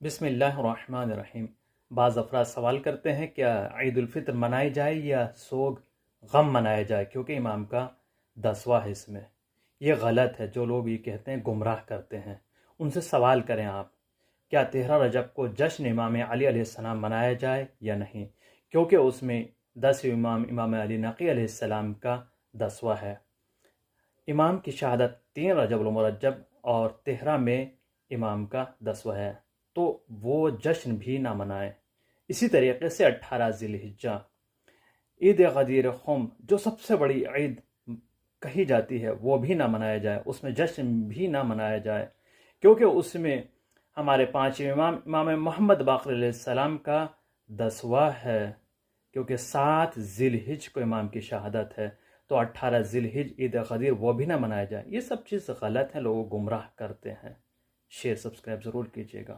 بسم اللہ الرحمن الرحیم۔ بعض افراد سوال کرتے ہیں کیا عید الفطر منائی جائے یا سوگ غم منایا جائے کیونکہ امام کا 10واں ہے اس میں۔ یہ غلط ہے، جو لوگ یہ کہتے ہیں گمراہ کرتے ہیں۔ ان سے سوال کریں آپ، کیا 13 رجب کو جشن امام علی علیہ السلام منایا جائے یا نہیں، کیونکہ اس میں 10 امام علی نقی علیہ السلام کا 10واں ہے۔ امام کی شہادت 3 رجب المرجب اور 13 میں امام کا 10واں ہے، تو وہ جشن بھی نہ منائیں۔ اسی طریقے سے 18 ذی الحجہ عید غدیر خم، جو سب سے بڑی عید کہی جاتی ہے، وہ بھی نہ منایا جائے، اس میں جشن بھی نہ منایا جائے، کیونکہ اس میں ہمارے 5 امام محمد باقر علیہ السلام کا 10واں ہے، کیونکہ 7 ذی الحجہ کو امام کی شہادت ہے، تو 18 ذی الحجہ عید غدیر وہ بھی نہ منایا جائے۔ یہ سب چیز غلط ہے، لوگ گمراہ کرتے ہیں۔ شیئر سبسکرائب ضرور کیجیے گا۔